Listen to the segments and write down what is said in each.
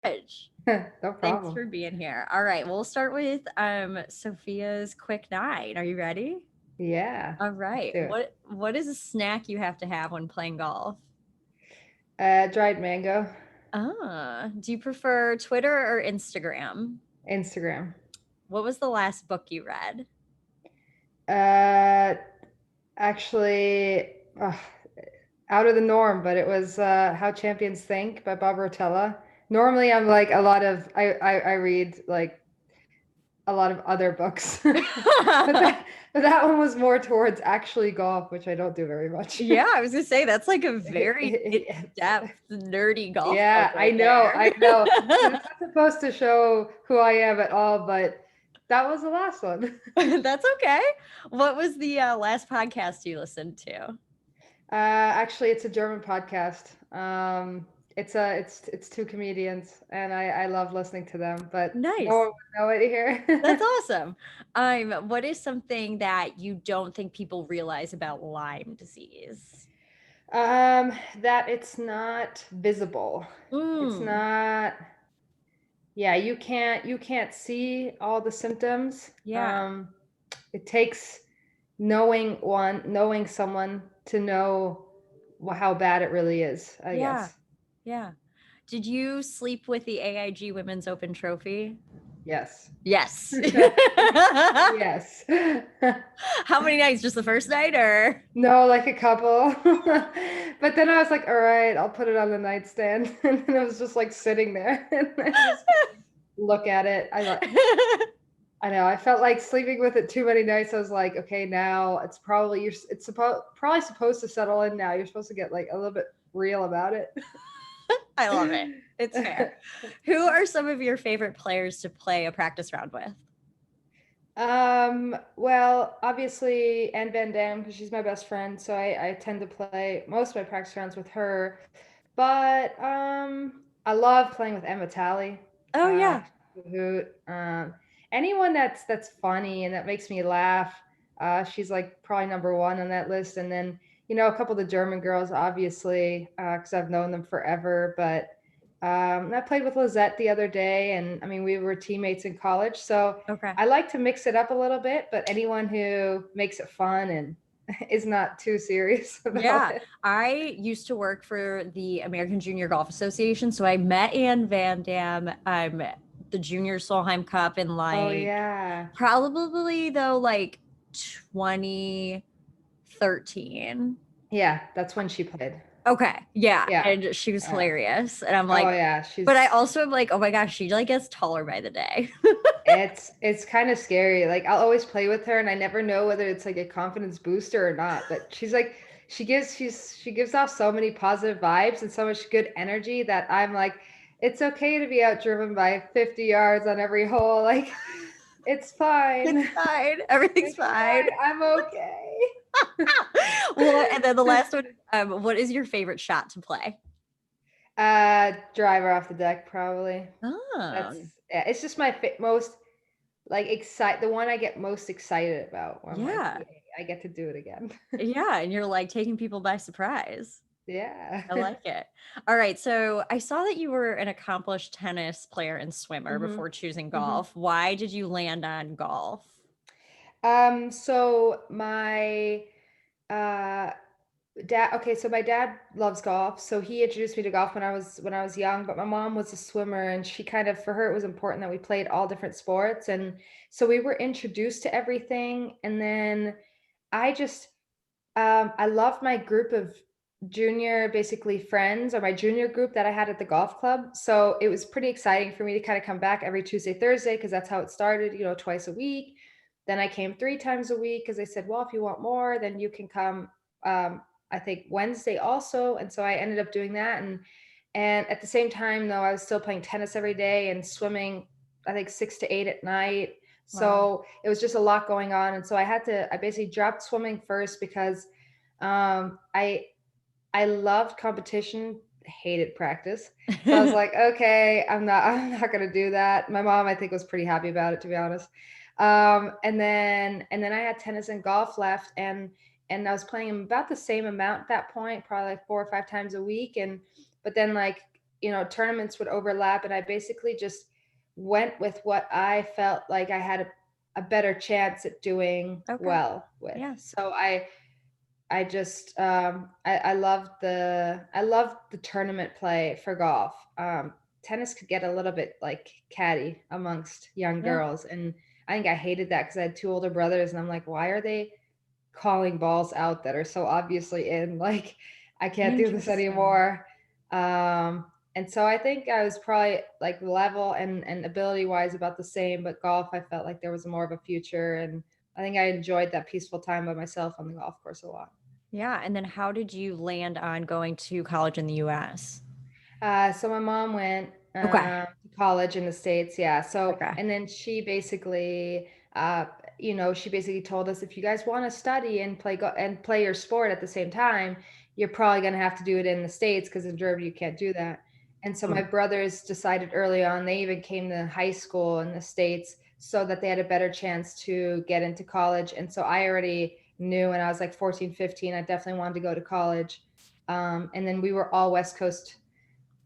No Thanks problem. for being here. All right, we'll start with Sophia's quick nine. Are you ready? Yeah, All let's right. do it. What is a snack you have to have when playing golf? Dried mango, Do you prefer Twitter or Instagram? Instagram. What was the last book you read? Uh, actually, out of the norm, but it was How Champions Think by Bob Rotella. Normally, I'm like a lot of I read like a lot of other books, but that one was more towards actually golf, which I don't do very much. Yeah, I was gonna say that's like a very Yes. in-depth, nerdy golf book Yeah, I right know, there. I know. It's not supposed to show who I am at all, but that was the last one. That's okay. What was the last podcast you listened to? Actually, it's a German podcast. It's two comedians, and I love listening to them, but no one Nice. would know it That's here. awesome. What is something that you don't think people realize about Lyme disease? That it's not visible. It's Mm, not, yeah, you can't see all the symptoms. yeah. It takes knowing someone to know how bad it really is, I Yeah. guess. Yeah. Did you sleep with the AIG Women's Open trophy? Yes. Yes. Yes. How many nights? Just the first night or? No, like a couple. But then I was like, all right, I'll put it on the nightstand. And then it was just like sitting there. And I just look at it. I know. I felt like sleeping with it too many nights. I was like, okay, now it's probably probably supposed to settle in now. You're supposed to get like a little bit real about it. I love it. It's fair. Who are some of your favorite players to play a practice round with? Well, obviously Anne Van Dam, because she's my best friend, so I tend to play most of my practice rounds with her. But I love playing with Emma Talley. Oh yeah. She's a hoot. Anyone that's funny and that makes me laugh, she's like probably number one on that list. And then a couple of the German girls, obviously, because I've known them forever. But I played with Lizette the other day, and I mean we were teammates in college, so Okay. I like to mix it up a little bit. But anyone who makes it fun and is not too serious about Yeah, it. I used to work for the American Junior Golf Association, so I met Ann Van Dam, the Junior Solheim Cup in Oh like yeah, probably though like 2013. yeah, that's when she played. Okay, yeah, Yeah. and she was Uh, hilarious, and I'm oh like, yeah, but I she's also am like, oh my gosh, she like gets taller by the day. it's kind of scary. Like I'll always play with her, and I never know whether it's like a confidence booster or not. But she's like, she gives off so many positive vibes and so much good energy that I'm like, it's okay to be outdriven by 50 yards on every hole. Like it's It's fine. fine, everything's It's fine. fine. I'm okay. Well, and then the last one, what is your favorite shot to play? Driver off the deck, probably. That's Oh, yeah, it's just my most like the one I get most excited about. Where I'm like, yeah. yay, I get to do it again. Yeah, and you're like taking people by surprise. Yeah. I like it. All right, so I saw that you were an accomplished tennis player and swimmer hmm before choosing hmm golf. Why did you land on golf? So my uh dad, okay, so my dad loves golf, so he introduced me to golf when I was young, but my mom was a swimmer, and she kind of, for her it was important that we played all different sports, and so we were introduced to everything. And then I just I loved my group of junior, basically friends, or my junior group that I had at the golf club. So it was pretty exciting for me to kind of come back every Tuesday, Thursday, because that's how it started, twice a week. Then I came 3 times a week because they said, well, if you want more, then you can come, I think Wednesday also. And so I ended up doing that. And at the same time, though, I was still playing tennis every day and swimming, I think 6 to 8 at night. Wow. So it was just a lot going on. And so I basically dropped swimming first because um, I I loved competition, hated practice. So I was like, okay, I'm not gonna do that. My mom, I think, was pretty happy about it, to be honest. And then I had tennis and golf left, and I was playing about the same amount at that point, probably like 4 or 5 times a week. But then like tournaments would overlap, and I basically just went with what I felt like I had a better chance at doing Okay. well with. Yeah. So I just I loved the tournament play for golf. Tennis could get a little bit like catty amongst young Yeah. girls, and I think I hated that because I had two older brothers, and I'm like, why are they calling balls out that are so obviously in? Like, I can't do this Interesting. anymore. And so I think I was probably like level and ability wise about the same, but golf, I felt like there was more of a future, and I think I enjoyed that peaceful time by myself on the golf course a lot. Yeah. And then how did you land on going to college in the US? So my mom went Okay. to college in the States, yeah. So, Okay. and then she basically, she basically told us if you guys want to study and play your sport at the same time, you're probably going to have to do it in the States because in Germany you can't do that. And so my Hmm. brothers decided early on, they even came to high school in the States so that they had a better chance to get into college. And so I already knew when I was like 14, 15, I definitely wanted to go to college. And then we were all West Coast,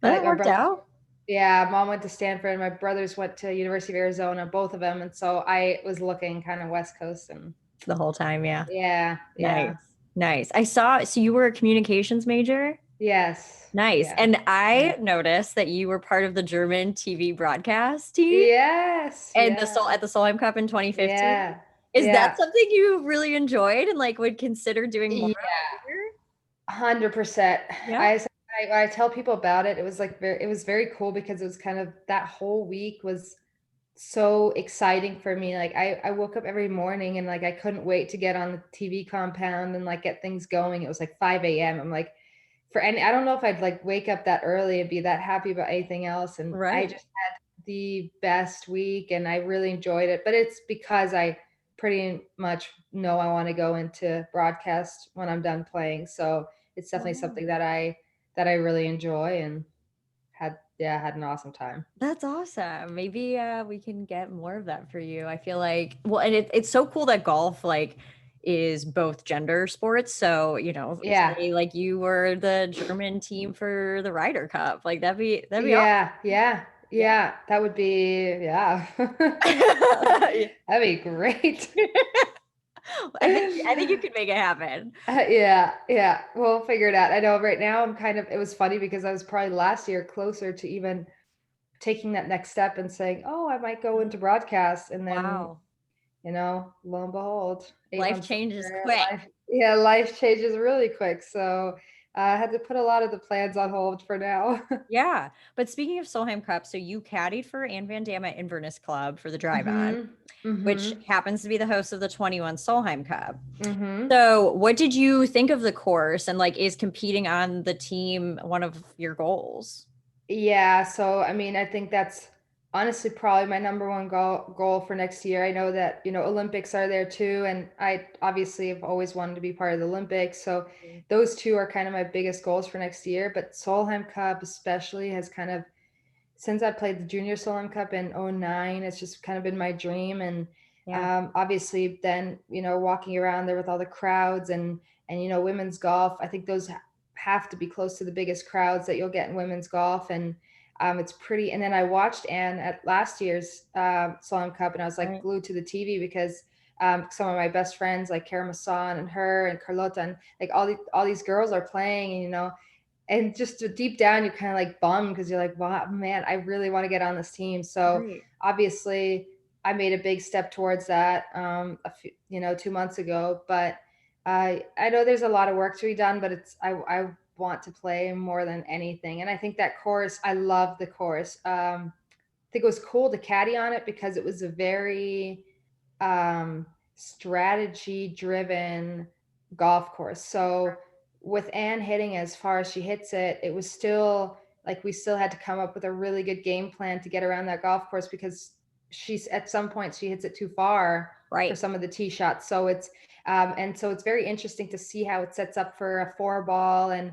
like That my worked brothers, out yeah, mom went to Stanford and my brothers went to University of Arizona, both of them. And so I was looking kind of West Coast, and the whole time. Yeah. yeah, Nice. yeah, Nice. I saw, so you were a communications major? yes, Nice. yeah, And yeah, I noticed that you were part of the German TV broadcast team yes, and the yeah, at the Solheim Cup in 2015. yeah, Is that yeah, something you really enjoyed and like would consider doing more yeah, later? 100%. Yeah. I, I tell people about it. It was like it was very cool because it was kind of that whole week was so exciting for me. Like I woke up every morning and like I couldn't wait to get on the TV compound and like get things going. It was like 5 a.m. I'm like, I don't know if I'd like wake up that early and be that happy about anything else. And I Right. just had the best week and I really enjoyed it. But it's because I pretty much know I want to go into broadcast when I'm done playing. So it's definitely Wow. something that I really enjoy, and had an awesome time. That's awesome. Maybe we can get more of that for you. I feel like, well, and it's so cool that golf like is both gender sports. So, Yeah. say like you were the German team for the Ryder Cup. Like that'd be awesome. Yeah, yeah, Yeah. yeah. That would be, yeah. Yeah. That'd be great. I think you could make it happen. Yeah, yeah. We'll figure it out. I know right now it was funny because I was probably last year closer to even taking that next step and saying, oh, I might go into broadcast. And then, Wow. lo and behold, eight Life months changes later, quick. life changes really quick. So I had to put a lot of the plans on hold for now. Yeah. But speaking of Solheim Cup, so you caddied for Ann Van Dam at Inverness Club for the drive on, Mm-hmm. which Mm-hmm. happens to be the host of the 21 Solheim Cup. Mm-hmm. So, what did you think of the course and like is competing on the team one of your goals? Yeah, so I mean, I think that's honestly probably my number one goal for next year. I know that, Olympics are there too, and I obviously have always wanted to be part of the Olympics. So those two are kind of my biggest goals for next year. But Solheim Cup especially has kind of, since I played the Junior Solheim Cup in '09, it's just kind of been my dream. And Yeah. obviously then, walking around there with all the crowds and women's golf, I think those have to be close to the biggest crowds that you'll get in women's golf. And it's pretty. And then I watched Anne at last year's Solheim Cup, and I was like Right. glued to the TV because some of my best friends like Kara Masson and her and Carlota and like all these girls are playing, and just deep down you're kind of like bummed because you're like, wow, man, I really want to get on this team. So Right. obviously I made a big step towards that 2 months ago. But I know there's a lot of work to be done, but I want to play more than anything. And I think that course, I love the course. I think it was cool to caddy on it because it was a very strategy driven golf course. So with Anne hitting as far as she hits it, it was still like we still had to come up with a really good game plan to get around that golf course because she's at some point she hits it too far for Right. some of the tee shots. So it's very interesting to see how it sets up for a four ball and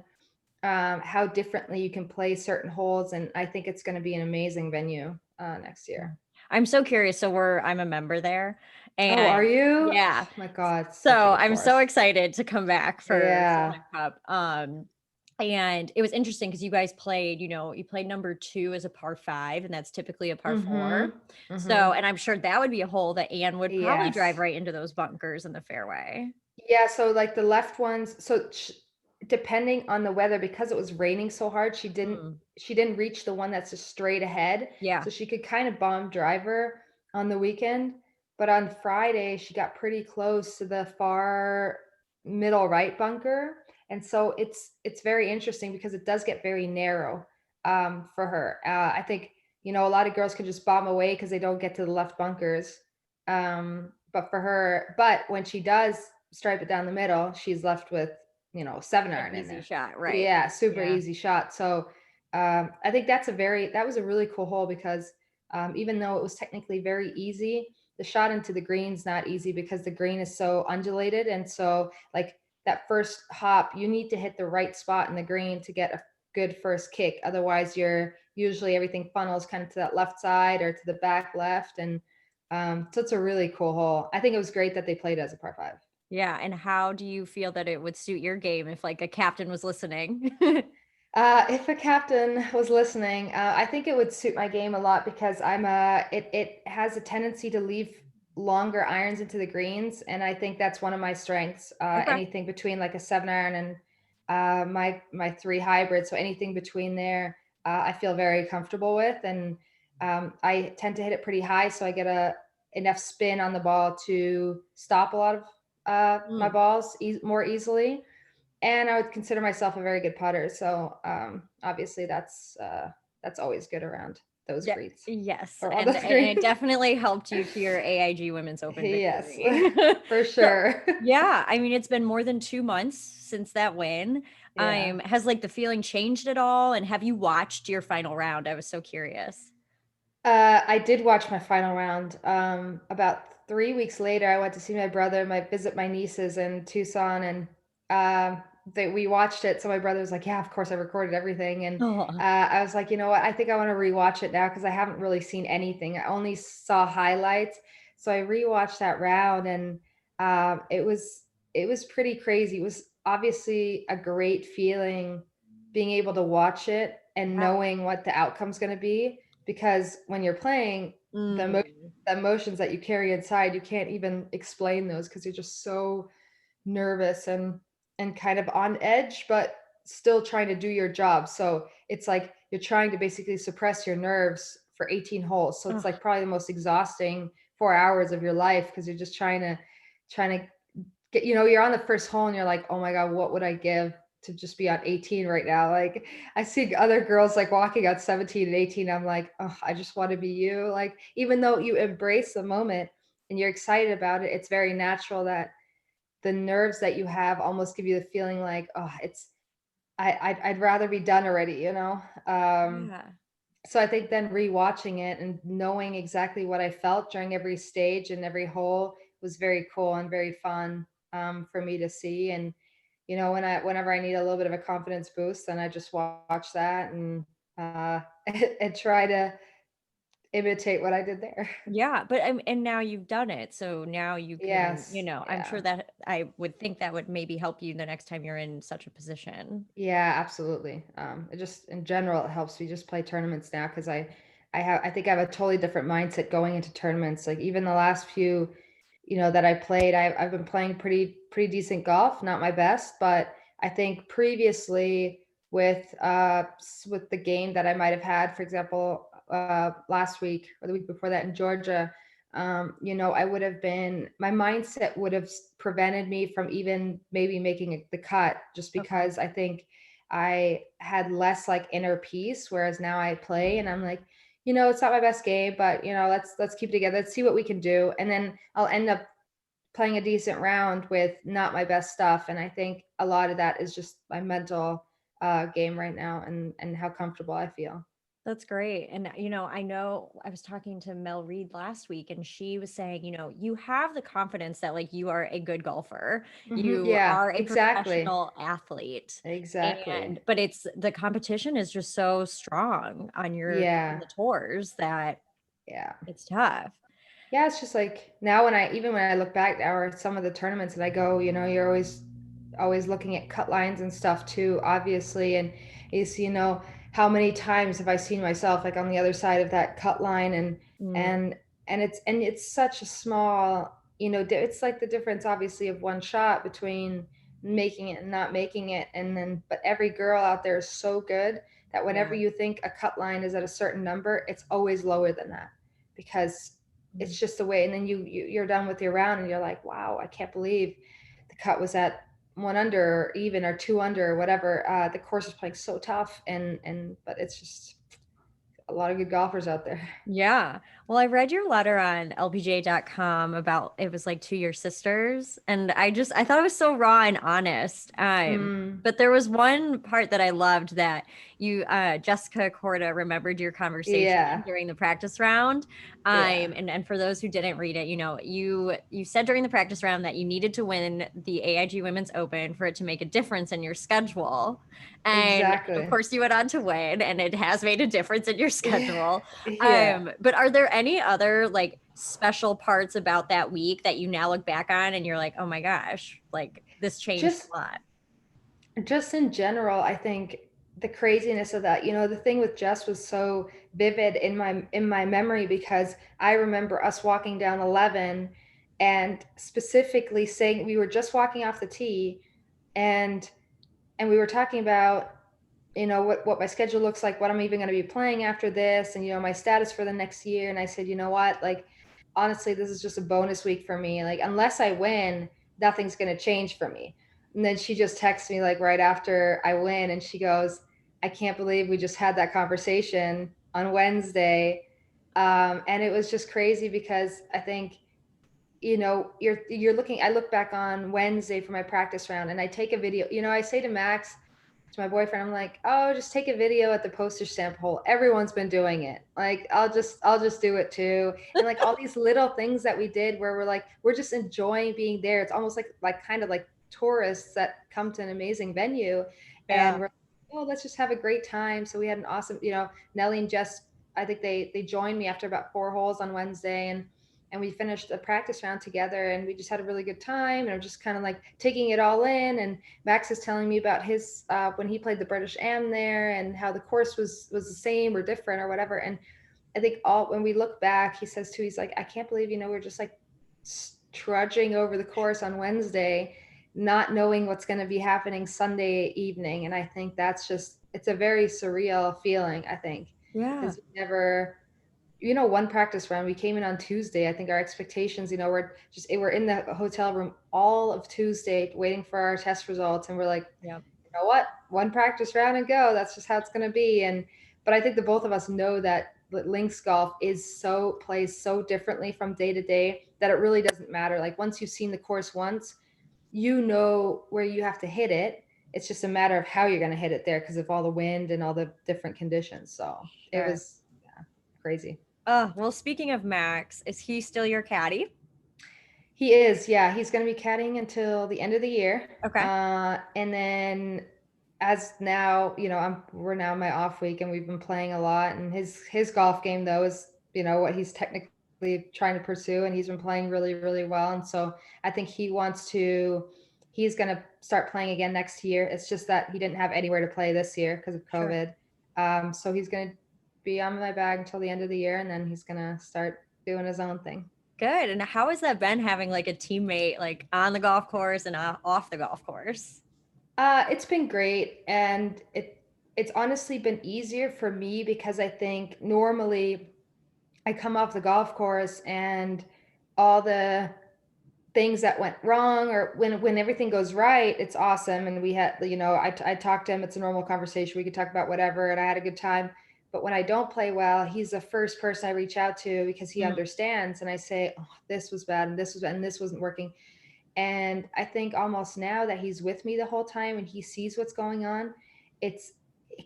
how differently you can play certain holes. And I think it's going to be an amazing venue next year. I'm so curious. So I'm a member there. Oh, are And you? yeah. Oh my God, So such a good I'm so course. excited to come back for Yeah. Solheim Cup. And it was interesting because you guys played, you played number 2 as a par 5, and that's typically a par 4. Mhm. So, Mhm. and I'm sure that would be a hole that Anne would probably drive Yes. right into those bunkers in the fairway. Yeah, so, like, the left ones so sh depending on the weather, because it was raining so hard, Mm, she didn't reach the one that's just straight ahead, yeah. so she could kinda bomb driver on the weekend, but on Friday, she got pretty close to the far middle right bunker, and so it's very interesting because it does get very narrow, for her. I think, a lot of girls could just bomb away because they don't get to the left bunkers, but when she does stripe it down the middle, she's left with, 7 An iron in easy there. shot, right. Yeah, super Yeah. easy shot. So, I think that was a really cool hole because, even though it was technically very easy, the shot into the green's not easy because the green is so undulated, and so, like, that first hop, you need to hit the right spot in the green to get a good first kick. Otherwise, you're usually everything funnels kind of to that left side or to the back left, and, so it's a really cool hole. I think it was great that they played as a par 5. Yeah, and how do you feel that it would suit your game if, like, a captain was listening? If a captain was listening, I think it would suit my game a lot because it has a tendency to leave longer irons into the greens, and I think that's one of my strengths. Okay. Anything between like a 7 iron and my three hybrid, so anything between there, I feel very comfortable with, and I tend to hit it pretty high, so I get a enough spin on the ball to stop a lot of my Mm. balls more easily, and I would consider myself a very good putter. So obviously that's always good around those Yeah, greens yes, or on and those and it greens. definitely helped you to your AIG Women's Open Yes, victory. for So, sure. yeah, I mean, it's been more than 2 months since that win. Yeah. Has, like, the feeling changed at all, and have you watched your final round? I was so curious. I did watch my final round. About 3 weeks later, I went to see my brother, visit my nieces in Tucson, and we watched it. So my brother was like, "Yeah, of course, I recorded everything." And Oh. I was like, "You know what? I think I want to rewatch it now because I haven't really seen anything. I only saw highlights." So I rewatched that round, and it was pretty crazy. It was obviously a great feeling being able to watch it and Yeah. knowing what the outcome's going to be, because when you're playing, Mm. the emotions that you carry inside, you can't even explain those because you're just so nervous and kind of on edge, but still trying to do your job. So it's like you're trying to basically suppress your nerves for 18 holes. So it's Ugh, like probably the most exhausting 4 hours of your life because you're just trying to get, you're on the first hole and you're like, oh my God, what would I give to just be on 18 right now? Like I see other girls like walking on 17 and 18. I'm like, oh, I just want to be you. Like, even though you embrace the moment and you're excited about it, it's very natural that the nerves that you have almost give you the feeling like, oh, I'd rather be done already. yeah. So I think then rewatching it and knowing exactly what I felt during every stage and every hole was very cool and very fun, for me to see. And whenever I need a little bit of a confidence boost, then I just watch that and and try to imitate what I did there. Yeah, but, and now you've done it, so now you can, Yes, I'm sure yeah. that I would think that would maybe help you the next time you're in such a position. Yeah, absolutely. It just in general it helps me just play tournaments now because I think I have a totally different mindset going into tournaments. Like even the last few, that I played, I've been playing pretty decent golf, not my best, but I think previously with the game that I might have had, for example, last week or the week before that in Georgia, I would have been my mindset would have prevented me from even maybe making the cut just Okay. because I think I had less like inner peace. Whereas now I play and I'm like, it's not my best game, but let's keep it together. Let's see what we can do. And then I'll end up playing a decent round with not my best stuff. And I think a lot of that is just my mental game right now and how comfortable I feel. That's great. And, I know I was talking to Mel Reed last week, and she was saying, you have the confidence that, like, you are a good golfer, you Yeah, are a exactly. professional athlete. Exactly. But it's the competition is just so strong on Yeah. the tours that Yeah. it's tough. Yeah, it's just like now when I look back now or some of the tournaments that I go, you're always always looking at cut lines and stuff too, obviously. And is, how many times have I seen myself like on the other side of that cut line, Mm, and it's such a small, it's like the difference obviously of one shot between making it and not making it. And then, but every girl out there is so good that whenever yeah. you think a cut line is at a certain number, it's always lower than that, because Mm. it's just the way. And then you're done with your round and you're like, wow, I can't believe the cut was at one under or even or two under or whatever. The course is playing so tough, and but it's just a lot of good golfers out there. Yeah. Well, I read your letter on LPGA.com about it was like to your sisters, and I thought it was so raw and honest. Mm, But there was one part that I loved that you Jessica Corda remembered your conversation yeah, during the practice round. yeah, And for those who didn't read it, you said during the practice round that you needed to win the AIG Women's Open for it to make a difference in your schedule. And of exactly. course you went on to win, and it has made a difference in your Yeah, schedule. yeah. But are there any other like special parts about that week that you now look back on and you're like, oh my gosh, like this changed Just a lot? just in general, I think the craziness of that, the thing with Jess was so vivid in my memory, because I remember us walking down 11 and specifically saying we were just walking off the tee, and we were talking about, what my schedule looks like, what I'm even going to be playing after this, and my status for the next year. And I said, you know what, like, honestly, this is just a bonus week for me. Like, unless I win, nothing's going to change for me. And then she just texts me like right after I win, and she goes, I can't believe we just had that conversation on Wednesday. And it was just crazy, because I think, you're looking, I look back on Wednesday for my practice round and I take a video. I say to Max, to my boyfriend, I'm like, oh, just take a video at the postage stamp hole. Everyone's been doing it. Like, I'll just do it too. And like all these little things that we did where we're just enjoying being there. It's almost like kind of like tourists that come to an amazing venue, and Yeah. we're, oh, let's just have a great time. So we had an awesome, Nelly and Jess, I think they joined me after about 4 holes on Wednesday, and we finished the practice round together, and we just had a really good time, and I'm just kind of like taking it all in. And Max is telling me about his when he played the British Am there, and how the course was the same or different or whatever. And I think all when we look back, he says too, he's like, I can't believe, we're just like trudging over the course on Wednesday, not knowing what's going to be happening Sunday evening. And I think it's a very surreal feeling, I think, Yeah. because we never, one practice round, we came in on Tuesday. I think our expectations, we're in the hotel room all of Tuesday waiting for our test results. And we're like, Yeah. you know what, one practice round and go. That's just how it's going to be. But I think the both of us know that links golf plays so differently from day to day that it really doesn't matter. Like, once you've seen the course once, you know where you have to hit it. It's just a matter of how you're going to hit it there because of all the wind and all the different conditions. So it Sure. was, yeah, crazy. Oh, well, speaking of Max, is he still your caddy? He is, yeah. He's going to be caddying until the end of the year, Okay. and then, as now, we're now in my off week, and we've been playing a lot. And his golf game though is, what he's technically trying to pursue, and he's been playing really, really well. And so I think he's going to start playing again next year. It's just that he didn't have anywhere to play this year because of Sure. COVID. So he's going to be on my bag until the end of the year, and then he's going to start doing his own thing. Good. And how has that been having like a teammate like on the golf course and off the golf course? It's been great, and it's honestly been easier for me, because I think normally I come off the golf course and all the things that went wrong, or when everything goes right, it's awesome. And we had, I talked to him, it's a normal conversation, we could talk about whatever, and I had a good time. But when I don't play well, he's the first person I reach out to, because he Mm, understands, and I say, oh, this was bad, and this was bad, and this wasn't working. And I think almost now that he's with me the whole time and he sees what's going on, it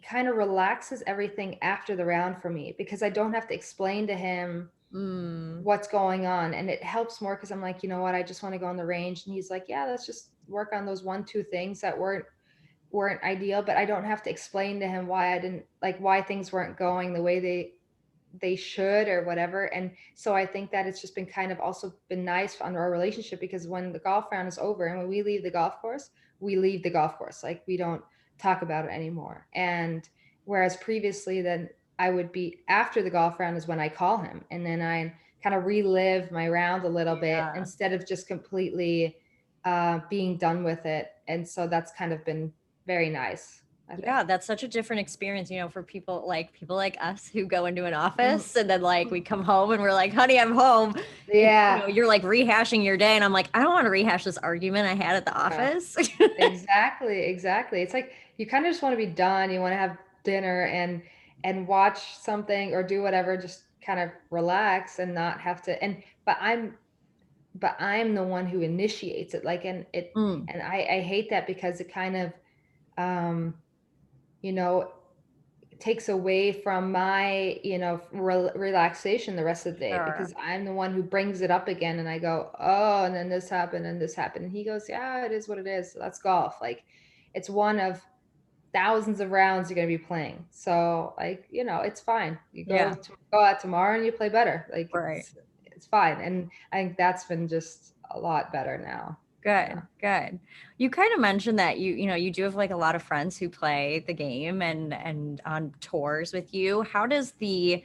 kind of relaxes everything after the round for me, because I don't have to explain to him mm, what's going on. And it helps more, because I'm like, you know what, I just want to go on the range. And he's like, yeah, let's just work on those 1, 2 things that weren't ideal. But I don't have to explain to him why I didn't, like, why things weren't going the way they should or whatever. And so I think that it's just been kind of also been nice on our relationship, because when the golf round is over and when we leave the golf course, we leave the golf course. Like, we don't talk about it anymore. And whereas previously, then I would be, after the golf round is when I call him, and then I kind of relive my round a little bit Yeah. instead of just completely being done with it. And so that's kind of been very nice, I Yeah, think. that's such a different experience, for people like us who go into an office Mhm. and then like we come home and we're like, honey, I'm home. And Yeah. you're like rehashing your day. And I'm like, I don't want to rehash this argument I had at the Yeah. office. Exactly, exactly. It's like you kind of just want to be done. You want to have dinner and watch something or do whatever, just kind of relax and not have to. And but I'm the one who initiates it. Like, Mm, and I hate that, because it kind of um you know takes away from my, relaxation the rest of the day, sure. because I'm the one who brings it up again, and I go, oh, and then this happened and this happened, and he goes, yeah, it is what it is. That's golf. Like, it's one of thousands of rounds you're going to be playing. So, like, it's fine. You Yeah, go out tomorrow and you play better. Like, right. it's fine. And I think that's been just a lot better now. Yeah. Good, good. You kind of mentioned that you do have like a lot of friends who play the game and on tours with you. How does the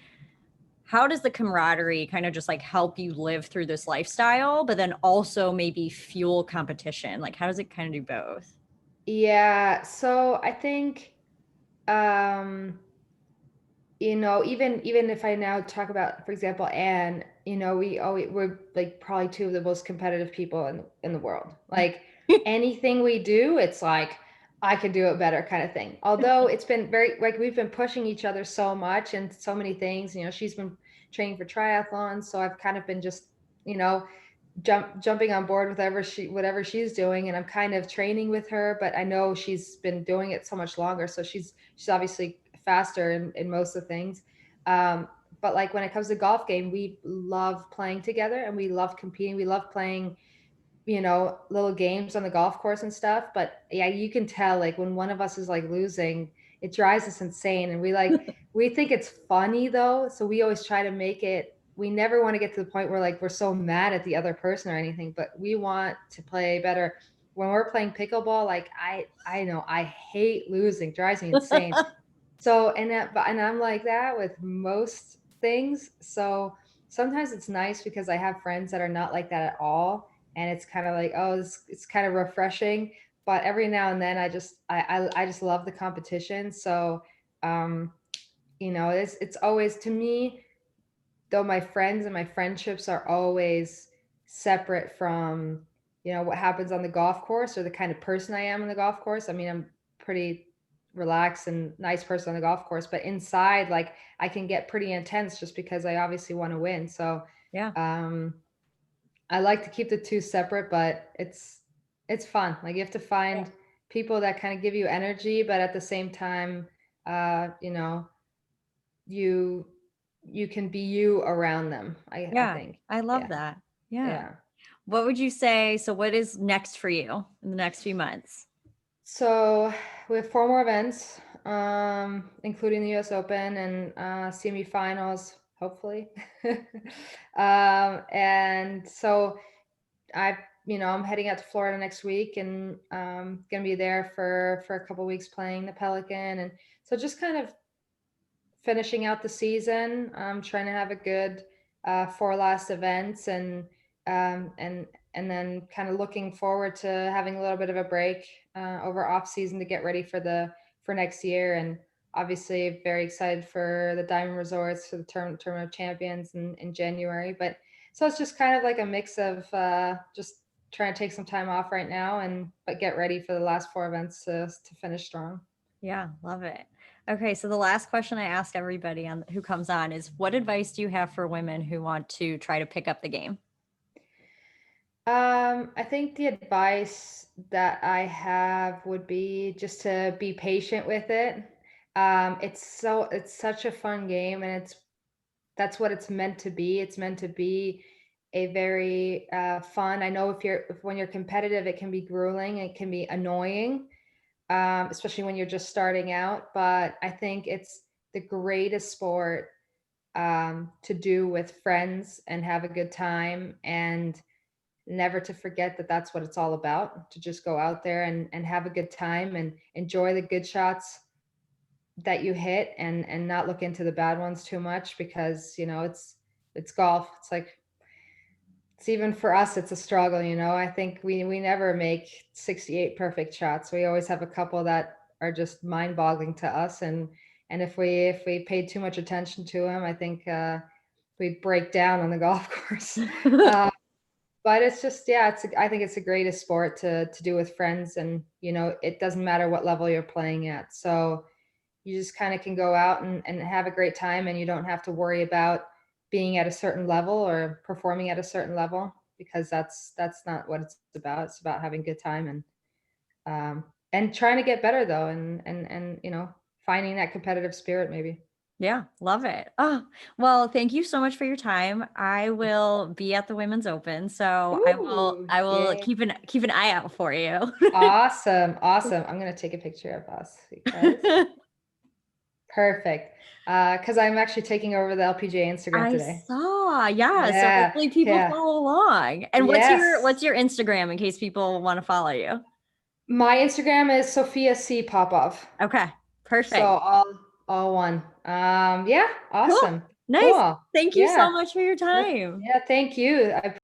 camaraderie kind of just like help you live through this lifestyle, but then also maybe fuel competition? Like, how does it kind of do both? Yeah. So I think, um, even if I now talk about, for example, Anne, we're like probably two of the most competitive people in the world. Like, anything we do, it's like, I can do it better, kind of thing. Although it's been very, like, we've been pushing each other so much and so many things. She's been training for triathlons, so I've kind of been just, you know, jumping on board with whatever she's doing, and I'm kind of training with her, but I know she's been doing it so much longer, so she's obviously faster in most of the things. um but like, when it comes to golf game, we love playing together and we love competing. We love playing, little games on the golf course and stuff. But yeah, you can tell, like, when one of us is like losing, it drives us insane. And we think it's funny though. So we always try to make it, we never want to get to the point where, like, we're so mad at the other person or anything, but we want to play better. When we're playing pickleball, like, I know I hate losing, drives me insane. So, and I'm like that with most things. So sometimes it's nice because I have friends that are not like that at all. And it's kind of like, oh, it's kind of refreshing. But every now and then I just love the competition. So, um, it's always, to me, though, my friends and my friendships are always separate from, what happens on the golf course or the kind of person I am on the golf course. I mean, I'm pretty relaxed and nice person on the golf course, but inside, like, I can get pretty intense just because I obviously want to win. So, Yeah. um, I like to keep the two separate, but it's fun. Like, you have to find people that kind of give you energy, but at the same time, uh, you know, you you can be you around them. I Yeah, think. I love Yeah. that. Yeah. Yeah. What would you say? So, what is next for you in the next few months? So we have four more events, including the US Open and semifinals, hopefully. And so I'm heading out to Florida next week, and gonna be there for a couple weeks playing the Pelican. And so just kind of finishing out the season. Trying to have a good four last events, and then kind of looking forward to having a little bit of a break over off season to get ready for next year. And obviously very excited for the Diamond Resorts for the Tournament of Champions in January. But so it's just kind of like a mix of just trying to take some time off right now, and but get ready for the last four events to finish strong. Yeah, love it. Okay, so the last question I ask everybody who comes on is, what advice do you have for women who want to try to pick up the game? I think the advice that I have would be just to be patient with it. It's such a fun game, and that's what it's meant to be. It's meant to be a very fun. I know when you're competitive, it can be grueling, it can be annoying, especially when you're just starting out. But I think it's the greatest sport to do with friends and have a good time, and never to forget that that's what it's all about, to just go out there and have a good time and enjoy the good shots that you hit, and not look into the bad ones too much, because it's golf. It's like, it's even for us, it's a struggle. I think we never make 68 perfect shots. We always have a couple that are just mind-boggling to us, and if we paid too much attention to them, I think we'd break down on the golf course. uh, but it's just, yeah, I think it's the greatest sport to do with friends, and it doesn't matter what level you're playing at. So you just kind of can go out and have a great time, and you don't have to worry about being at a certain level or performing at a certain level, because that's not what it's about. It's about having a good time, and trying to get better, though, and finding that competitive spirit, maybe. Yeah, love it. Oh, well, thank you so much for your time. I will be at the Women's Open, so I will Ooh, I will yeah. keep an eye out for you. Awesome, awesome. I'm gonna take a picture of us, because perfect. Because I'm actually taking over the LPGA Instagram I today. saw. Yeah, so Yeah, hopefully people yeah. follow along. And Yes. what's your Instagram in case people want to follow you? My Instagram is Sophia C. Popov. Okay, So perfect. all one. Yeah, Cool. awesome. Nice. Cool. Thank you so Yeah. much for your Yeah, time. yeah, thank you. I